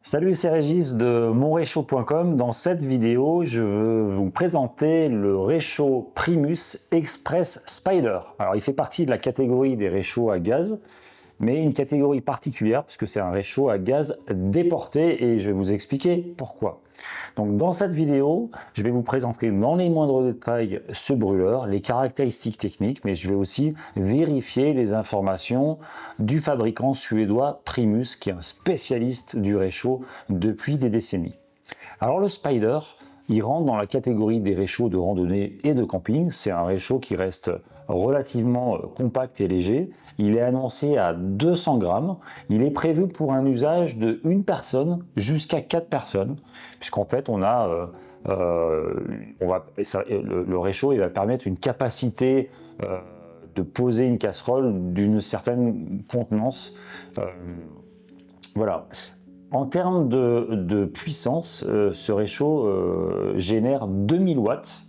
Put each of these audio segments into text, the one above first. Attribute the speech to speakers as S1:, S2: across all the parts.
S1: Salut, c'est Régis de monréchaud.com. Dans cette vidéo, je veux vous présenter le réchaud Primus Express Spider. Alors, il fait partie de la catégorie des réchauds à gaz, mais une catégorie particulière puisque c'est un réchaud à gaz déporté et je vais vous expliquer pourquoi. Donc, dans cette vidéo, je vais vous présenter dans les moindres détails ce brûleur, les caractéristiques techniques, mais je vais aussi vérifier les informations du fabricant suédois Primus, qui est un spécialiste du réchaud depuis des décennies. Alors le Spider, il rentre dans la catégorie des réchauds de randonnée et de camping. C'est un réchaud qui reste relativement compact et léger. Il est annoncé à 200 grammes. Il est prévu pour un usage de une personne jusqu'à 4 personnes, puisqu'en fait le réchaud il va permettre une capacité de poser une casserole d'une certaine contenance. Voilà. En termes de puissance, ce réchaud génère 2000 watts.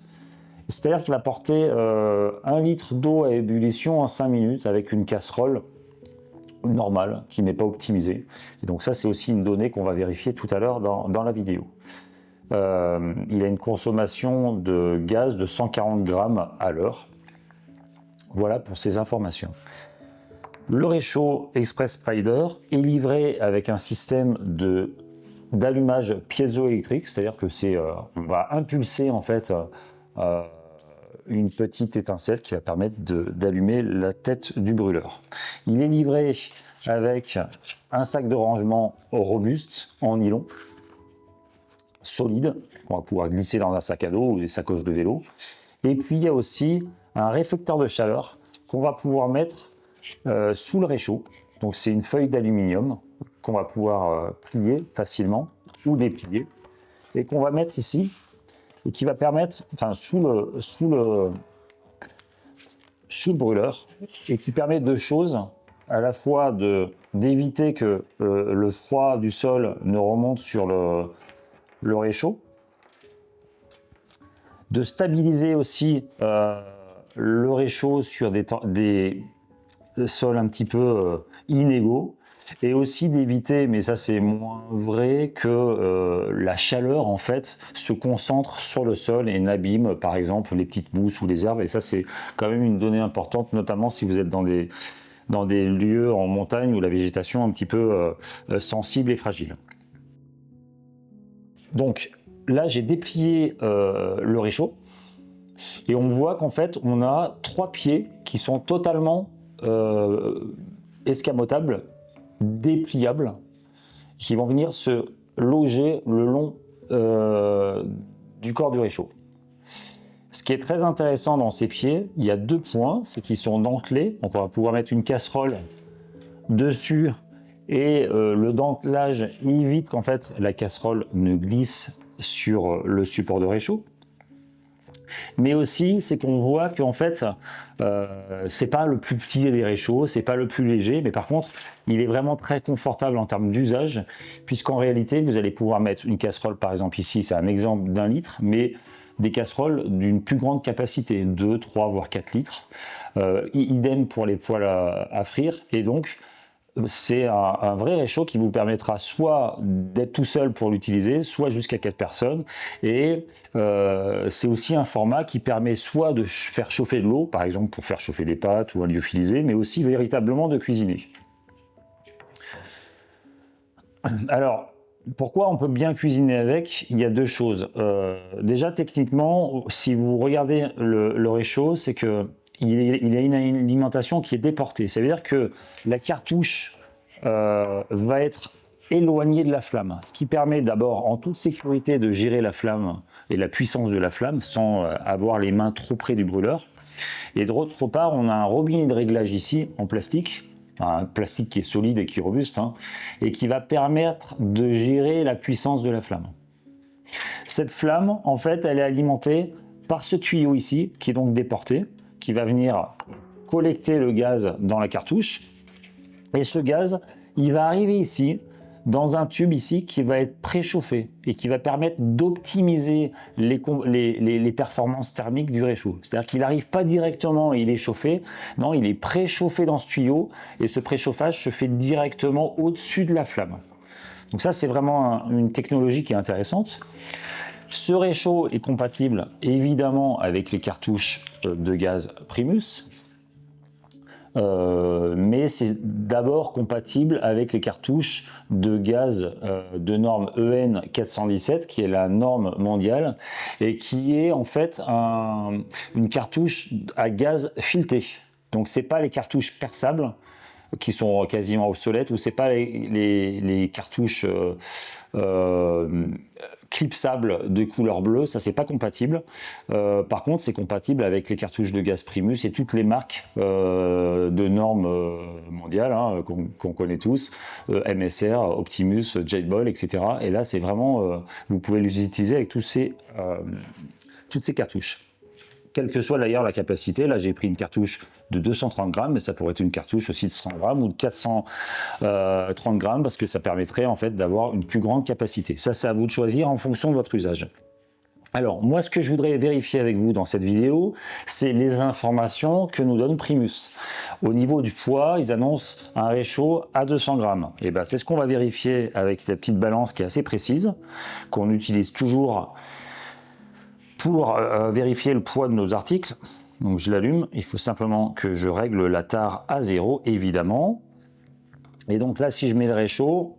S1: C'est-à-dire qu'il va porter 1 litre d'eau à ébullition en 5 minutes avec une casserole normale qui n'est pas optimisée. Et donc ça, c'est aussi une donnée qu'on va vérifier tout à l'heure dans la vidéo. Il a une consommation de gaz de 140 grammes à l'heure. Voilà pour ces informations. Le réchaud Express Spider est livré avec un système d'allumage piézoélectrique, c'est-à-dire que on va impulser en fait une petite étincelle qui va permettre d'allumer la tête du brûleur. Il est livré avec un sac de rangement robuste en nylon, solide, qu'on va pouvoir glisser dans un sac à dos ou des sacoches de vélo. Et puis il y a aussi un réflecteur de chaleur qu'on va pouvoir mettre sous le réchaud. Donc c'est une feuille d'aluminium qu'on va pouvoir plier facilement ou déplier et qu'on va mettre ici et qui va permettre, enfin sous le brûleur, et qui permet deux choses, à la fois d'éviter que le froid du sol ne remonte sur le réchaud, de stabiliser aussi le réchaud sur des sols un petit peu inégaux, et aussi d'éviter, mais ça c'est moins vrai, que la chaleur en fait se concentre sur le sol et n'abîme par exemple les petites mousses ou les herbes, et ça c'est quand même une donnée importante, notamment si vous êtes dans des lieux en montagne où la végétation est un petit peu sensible et fragile. Donc là j'ai déplié le réchaud et on voit qu'en fait on a 3 pieds qui sont totalement escamotables, dépliables, qui vont venir se loger le long du corps du réchaud. Ce qui est très intéressant dans ces pieds, il y a 2 points, c'est qu'ils sont dentelés, donc on va pouvoir mettre une casserole dessus et le dentelage évite qu'en fait la casserole ne glisse sur le support de réchaud. Mais aussi, c'est qu'on voit qu'en fait, c'est pas le plus petit des réchauds, c'est pas le plus léger, mais par contre, il est vraiment très confortable en termes d'usage, puisqu'en réalité, vous allez pouvoir mettre une casserole, par exemple ici, c'est un exemple d'1 litre, mais des casseroles d'une plus grande capacité, 2, 3, voire 4 litres. Idem pour les poêles à frire, et donc, c'est un vrai réchaud qui vous permettra soit d'être tout seul pour l'utiliser, soit jusqu'à 4 personnes. Et c'est aussi un format qui permet soit de faire chauffer de l'eau, par exemple pour faire chauffer des pâtes ou un lyophilisé, mais aussi véritablement de cuisiner. Alors, pourquoi on peut bien cuisiner avec? Il y a 2 choses. Déjà, techniquement, si vous regardez le réchaud, c'est que il a une alimentation qui est déportée. Ça veut dire que la cartouche va être éloignée de la flamme, ce qui permet d'abord en toute sécurité de gérer la flamme et la puissance de la flamme sans avoir les mains trop près du brûleur. Et d'autre part, on a un robinet de réglage ici en plastique, un plastique qui est solide et qui est robuste, et qui va permettre de gérer la puissance de la flamme. Cette flamme, en fait, elle est alimentée par ce tuyau ici, qui est donc déporté, qui va venir collecter le gaz dans la cartouche. Et ce gaz, il va arriver ici, dans un tube ici, qui va être préchauffé et qui va permettre d'optimiser les performances thermiques du réchaud. C'est-à-dire qu'il n'arrive pas directement et il est chauffé, non, il est préchauffé dans ce tuyau et ce préchauffage se fait directement au-dessus de la flamme. Donc ça, c'est vraiment une technologie qui est intéressante. Ce réchaud est compatible évidemment avec les cartouches de gaz Primus, mais c'est d'abord compatible avec les cartouches de gaz de norme EN 417, qui est la norme mondiale et qui est en fait une cartouche à gaz fileté. Donc c'est pas les cartouches perçables qui sont quasiment obsolètes, ou c'est pas les cartouches clipsables de couleur bleue, ça c'est pas compatible. Par contre, c'est compatible avec les cartouches de gaz Primus et toutes les marques de normes mondiales hein, qu'on connaît tous, MSR, Optimus, Jetball, etc. Et là, c'est vraiment, vous pouvez les utiliser avec toutes ces cartouches. Quelle que soit d'ailleurs la capacité, là j'ai pris une cartouche de 230 grammes, mais ça pourrait être une cartouche aussi de 100 grammes ou de 430 grammes, parce que ça permettrait en fait d'avoir une plus grande capacité. Ça, c'est à vous de choisir en fonction de votre usage. Alors, moi, ce que je voudrais vérifier avec vous dans cette vidéo, c'est les informations que nous donne Primus. Au niveau du poids, ils annoncent un réchaud à 200 grammes. Et ben, c'est ce qu'on va vérifier avec cette petite balance qui est assez précise, qu'on utilise toujours pour vérifier le poids de nos articles. Donc je l'allume, il faut simplement que je règle la tare à 0 évidemment. Et donc là, si je mets le réchaud,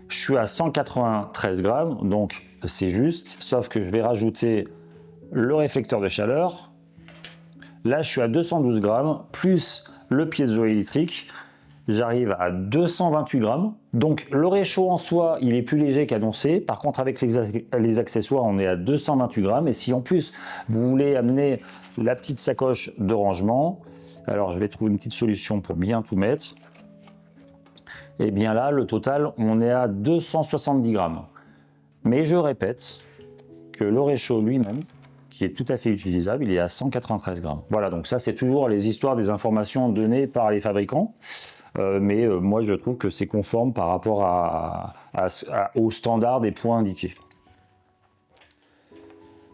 S1: je suis à 193 grammes, donc c'est juste, sauf que je vais rajouter le réflecteur de chaleur. Là, je suis à 212 grammes, plus le piézoélectrique, j'arrive à 228 grammes. Donc le réchaud en soi, il est plus léger qu'annoncé. Par contre, avec les accessoires, on est à 228 grammes. Et si en plus, vous voulez amener la petite sacoche de rangement, alors je vais trouver une petite solution pour bien tout mettre. Et bien là, le total, on est à 270 grammes. Mais je répète que le réchaud lui-même, qui est tout à fait utilisable, il est à 193 grammes. Voilà, donc ça, c'est toujours les histoires des informations données par les fabricants. Mais moi, je trouve que c'est conforme par rapport au standard des points indiqués.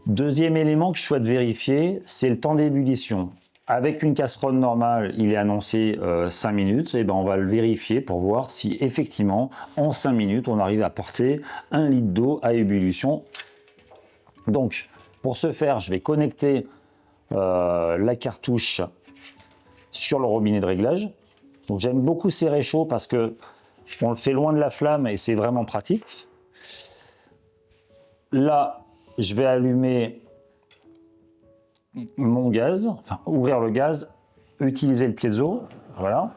S1: Deuxième élément que je souhaite vérifier, c'est le temps d'ébullition. Avec une casserole normale, il est annoncé 5 minutes. Et ben on va le vérifier pour voir si effectivement, en 5 minutes, on arrive à porter 1 litre d'eau à ébullition. Donc, pour ce faire, je vais connecter la cartouche sur le robinet de réglage. Donc j'aime beaucoup ces réchauds parce que on le fait loin de la flamme et c'est vraiment pratique. Là, je vais allumer mon gaz, enfin ouvrir le gaz, utiliser le piezo, voilà.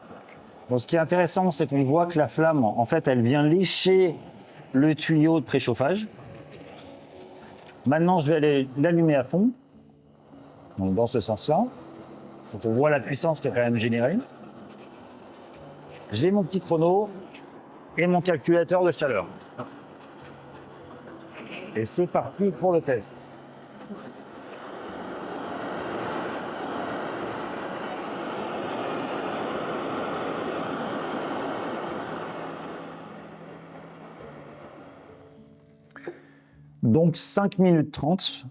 S1: Donc ce qui est intéressant, c'est qu'on voit que la flamme, en fait, elle vient lécher le tuyau de préchauffage. Maintenant, je vais aller l'allumer à fond, donc dans ce sens-là. Donc on voit la puissance qui est quand même générée. J'ai mon petit chrono et mon calculateur de chaleur. Et c'est parti pour le test. Donc 5 minutes 30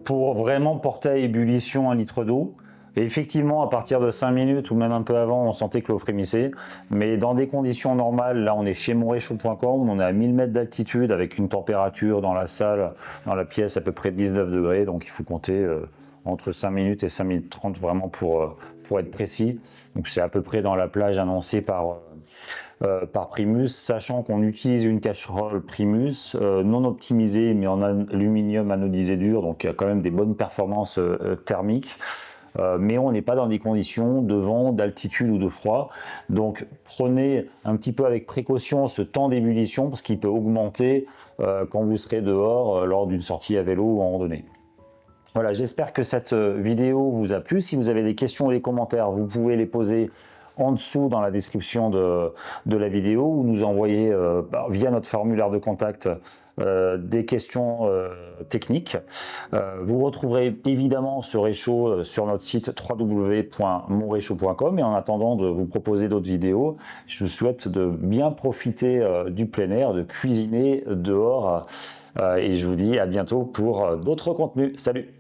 S1: pour vraiment porter à ébullition 1 litre d'eau. Et effectivement, à partir de 5 minutes ou même un peu avant, on sentait que l'eau frémissait. Mais dans des conditions normales, là on est chez monréchaud.com, on est à 1000 mètres d'altitude avec une température dans la salle, dans la pièce à peu près 19 degrés. Donc il faut compter entre 5 minutes et 5 minutes 30 vraiment pour être précis. Donc c'est à peu près dans la plage annoncée par Primus, sachant qu'on utilise une casserole Primus non optimisée mais en aluminium anodisé dur, donc il y a quand même des bonnes performances thermiques. Mais on n'est pas dans des conditions de vent, d'altitude ou de froid. Donc prenez un petit peu avec précaution ce temps d'ébullition parce qu'il peut augmenter quand vous serez dehors lors d'une sortie à vélo ou en randonnée. Voilà, j'espère que cette vidéo vous a plu. Si vous avez des questions ou des commentaires, vous pouvez les poser en dessous dans la description de la vidéo ou nous envoyer via notre formulaire de contact des questions techniques. Vous retrouverez évidemment ce réchaud sur notre site www.monréchaud.com et en attendant de vous proposer d'autres vidéos, je vous souhaite de bien profiter du plein air, de cuisiner dehors et je vous dis à bientôt pour d'autres contenus. Salut!